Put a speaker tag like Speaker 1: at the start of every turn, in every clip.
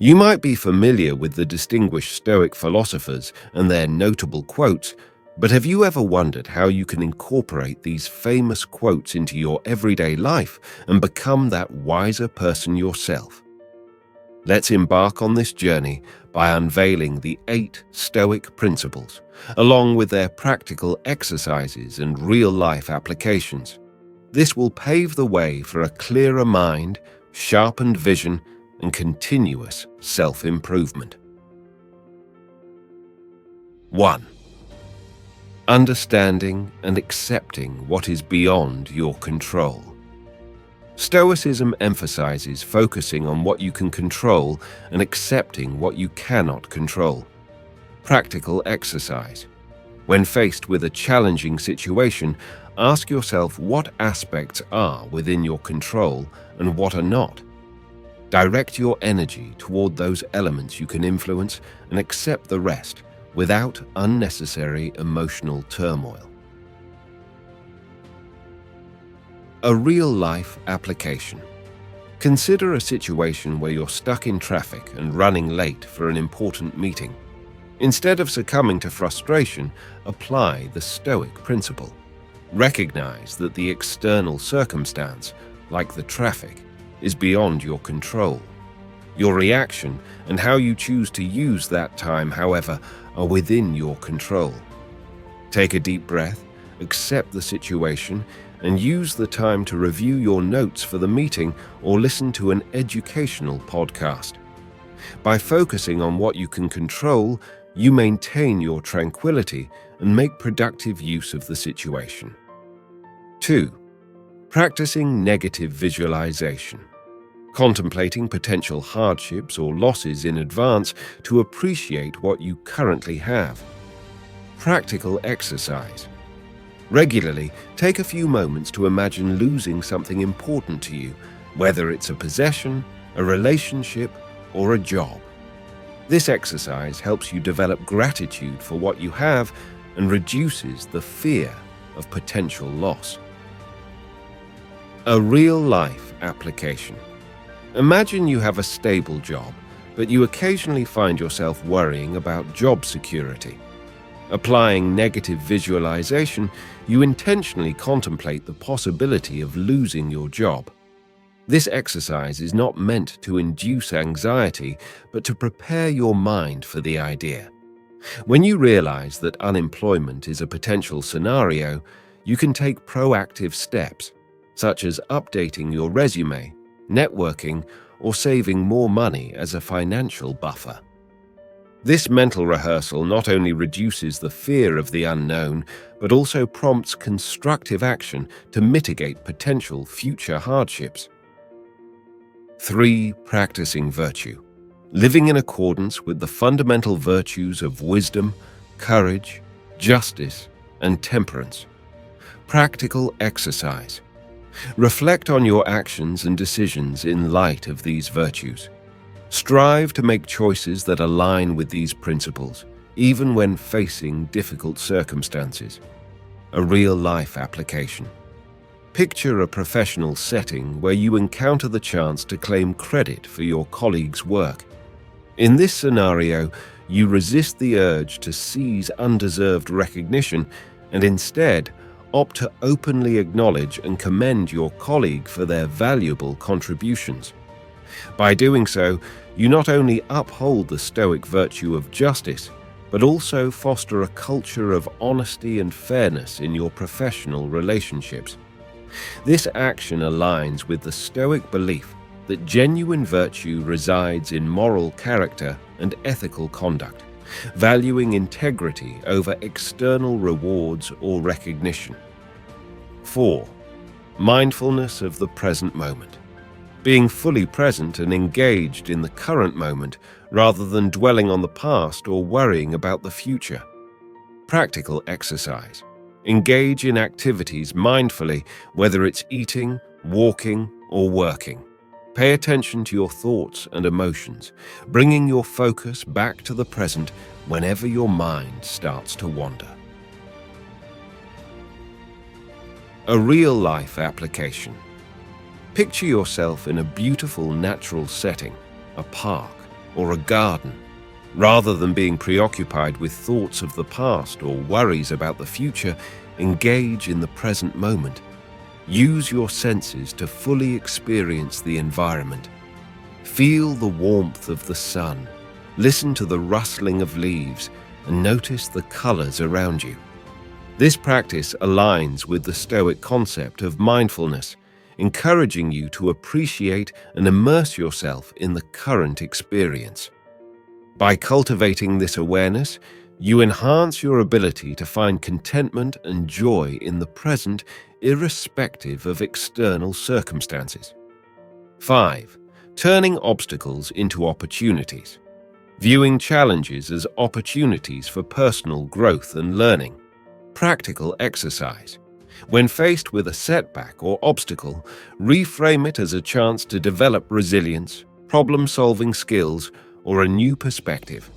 Speaker 1: You might be familiar with the distinguished Stoic philosophers and their notable quotes, but have you ever wondered how you can incorporate these famous quotes into your everyday life and become that wiser person yourself? Let's embark on this journey by unveiling the 8 Stoic principles, along with their practical exercises and real-life applications. This will pave the way for a clearer mind, sharpened vision, and continuous self-improvement. 1. Understanding and accepting what is beyond your control. Stoicism emphasizes focusing on what you can control and accepting what you cannot control. Practical exercise. When faced with a challenging situation, ask yourself what aspects are within your control and what are not. Direct your energy toward those elements you can influence and accept the rest without unnecessary emotional turmoil. A real-life application. Consider a situation where you're stuck in traffic and running late for an important meeting. Instead of succumbing to frustration, apply the Stoic principle. Recognize that the external circumstance, like the traffic, is beyond your control. Your reaction and how you choose to use that time, however, are within your control. Take a deep breath, accept the situation, and use the time to review your notes for the meeting or listen to an educational podcast. By focusing on what you can control, you maintain your tranquility and make productive use of the situation. 2. Practicing negative visualization. Contemplating potential hardships or losses in advance to appreciate what you currently have. Practical exercise. Regularly, take a few moments to imagine losing something important to you, whether it's a possession, a relationship, or a job. This exercise helps you develop gratitude for what you have and reduces the fear of potential loss. A real-life application. Imagine you have a stable job, but you occasionally find yourself worrying about job security. Applying negative visualization, you intentionally contemplate the possibility of losing your job. This exercise is not meant to induce anxiety, but to prepare your mind for the idea. When you realize that unemployment is a potential scenario, you can take proactive steps, such as updating your resume, networking, or saving more money as a financial buffer. This mental rehearsal not only reduces the fear of the unknown, but also prompts constructive action to mitigate potential future hardships. 3. Practicing virtue. Living in accordance with the fundamental virtues of wisdom, courage, justice, and temperance. Practical exercise. Reflect on your actions and decisions in light of these virtues. Strive to make choices that align with these principles, even when facing difficult circumstances. A real-life application. Picture a professional setting where you encounter the chance to claim credit for your colleague's work. In this scenario, you resist the urge to seize undeserved recognition and instead opt to openly acknowledge and commend your colleague for their valuable contributions. By doing so, you not only uphold the Stoic virtue of justice, but also foster a culture of honesty and fairness in your professional relationships. This action aligns with the Stoic belief that genuine virtue resides in moral character and ethical conduct, valuing integrity over external rewards or recognition. 4. Mindfulness of the present moment. Being fully present and engaged in the current moment rather than dwelling on the past or worrying about the future. Practical exercise. Engage in activities mindfully, whether it's eating, walking, or working. Pay attention to your thoughts and emotions, bringing your focus back to the present whenever your mind starts to wander. A real-life application. Picture yourself in a beautiful natural setting, a park, or a garden. Rather than being preoccupied with thoughts of the past or worries about the future, engage in the present moment. Use your senses to fully experience the environment. Feel the warmth of the sun, listen to the rustling of leaves, and notice the colors around you. This practice aligns with the Stoic concept of mindfulness, encouraging you to appreciate and immerse yourself in the current experience. By cultivating this awareness, you enhance your ability to find contentment and joy in the present, irrespective of external circumstances. 5. Turning obstacles into opportunities. Viewing challenges as opportunities for personal growth and learning. Practical exercise. When faced with a setback or obstacle, reframe it as a chance to develop resilience, problem-solving skills, or a new perspective.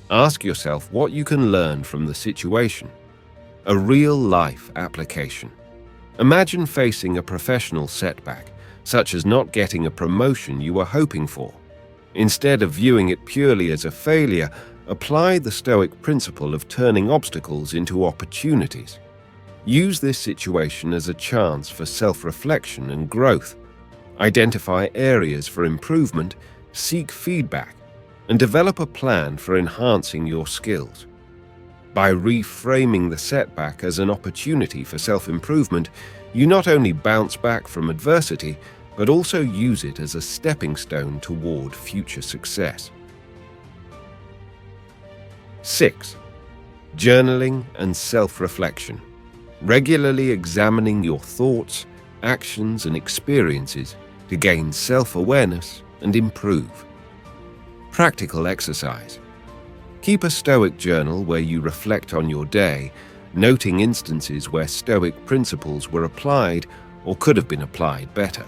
Speaker 1: Ask yourself what you can learn from the situation. A real-life application. Imagine facing a professional setback, such as not getting a promotion you were hoping for. Instead of viewing it purely as a failure, apply the Stoic principle of turning obstacles into opportunities. Use this situation as a chance for self-reflection and growth. Identify areas for improvement, seek feedback, and develop a plan for enhancing your skills. By reframing the setback as an opportunity for self-improvement, you not only bounce back from adversity, but also use it as a stepping stone toward future success. 6. Journaling and self-reflection. Regularly examining your thoughts, actions, and experiences to gain self-awareness and improve. Practical exercise. Keep a Stoic journal where you reflect on your day, noting instances where Stoic principles were applied or could have been applied better.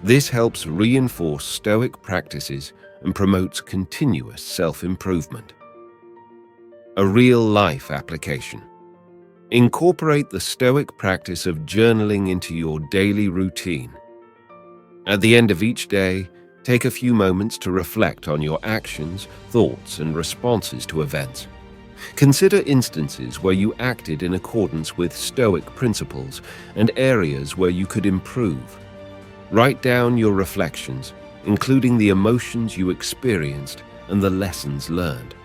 Speaker 1: This helps reinforce Stoic practices and promotes continuous self-improvement. A real-life application. Incorporate the Stoic practice of journaling into your daily routine. At the end of each day, take a few moments to reflect on your actions, thoughts, and responses to events. Consider instances where you acted in accordance with Stoic principles and areas where you could improve. Write down your reflections, including the emotions you experienced and the lessons learned.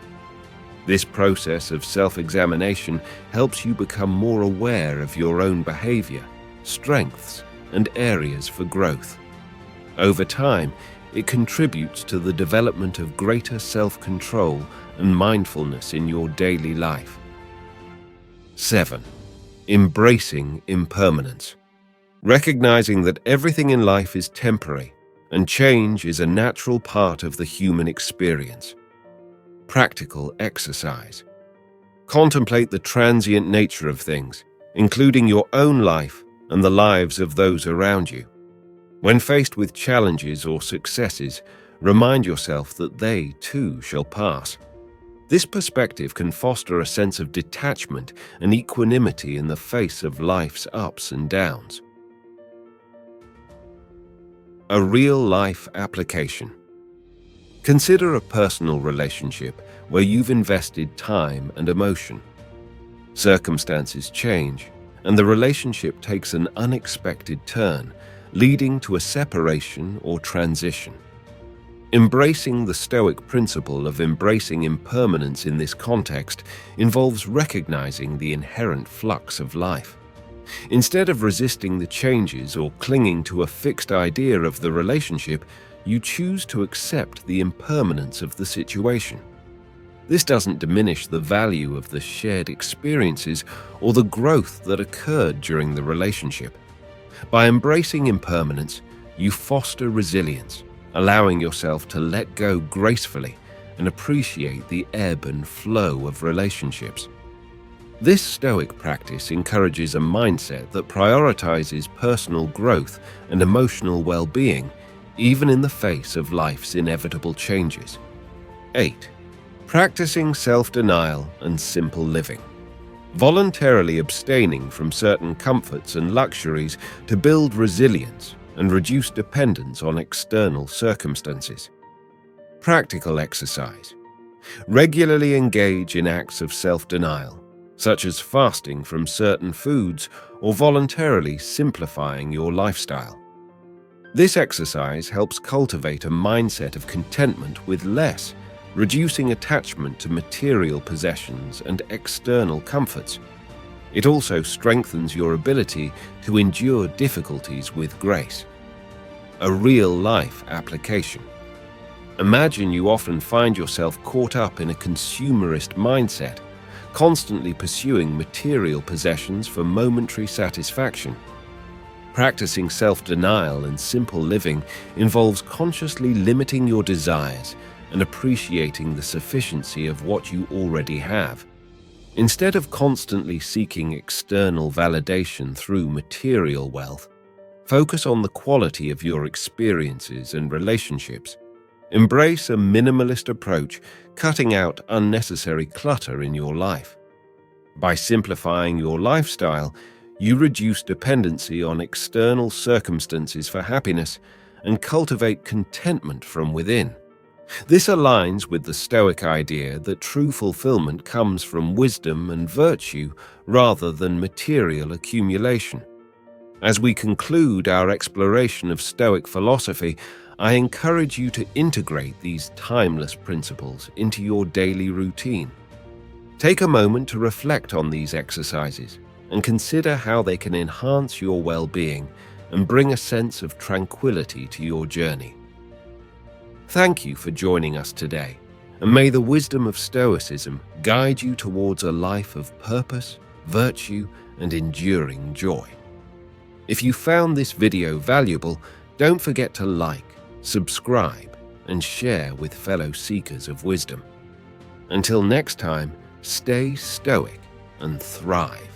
Speaker 1: This process of self-examination helps you become more aware of your own behavior, strengths, and areas for growth. Over time, it contributes to the development of greater self-control and mindfulness in your daily life. 7. Embracing impermanence. Recognizing that everything in life is temporary and change is a natural part of the human experience. Practical exercise. Contemplate the transient nature of things, including your own life and the lives of those around you. When faced with challenges or successes, remind yourself that they, too, shall pass. This perspective can foster a sense of detachment and equanimity in the face of life's ups and downs. A real-life application. Consider a personal relationship where you've invested time and emotion. Circumstances change, and the relationship takes an unexpected turn, leading to a separation or transition. Embracing the Stoic principle of embracing impermanence in this context involves recognizing the inherent flux of life. Instead of resisting the changes or clinging to a fixed idea of the relationship, you choose to accept the impermanence of the situation. This doesn't diminish the value of the shared experiences or the growth that occurred during the relationship. By embracing impermanence, you foster resilience, allowing yourself to let go gracefully and appreciate the ebb and flow of relationships. This Stoic practice encourages a mindset that prioritizes personal growth and emotional well-being, even in the face of life's inevitable changes. 8. Practicing self-denial and simple living. Voluntarily abstaining from certain comforts and luxuries to build resilience and reduce dependence on external circumstances. Practical exercise. Regularly engage in acts of self-denial, such as fasting from certain foods or voluntarily simplifying your lifestyle. This exercise helps cultivate a mindset of contentment with less, reducing attachment to material possessions and external comforts. It also strengthens your ability to endure difficulties with grace. A real-life application. Imagine you often find yourself caught up in a consumerist mindset, constantly pursuing material possessions for momentary satisfaction. Practicing self-denial and simple living involves consciously limiting your desires and appreciating the sufficiency of what you already have. Instead of constantly seeking external validation through material wealth, focus on the quality of your experiences and relationships. Embrace a minimalist approach, cutting out unnecessary clutter in your life. By simplifying your lifestyle, you reduce dependency on external circumstances for happiness and cultivate contentment from within. This aligns with the Stoic idea that true fulfillment comes from wisdom and virtue rather than material accumulation. As we conclude our exploration of Stoic philosophy, I encourage you to integrate these timeless principles into your daily routine. Take a moment to reflect on these exercises and consider how they can enhance your well-being and bring a sense of tranquility to your journey. Thank you for joining us today, and may the wisdom of Stoicism guide you towards a life of purpose, virtue, and enduring joy. If you found this video valuable, don't forget to like, subscribe, and share with fellow seekers of wisdom. Until next time, stay stoic and thrive.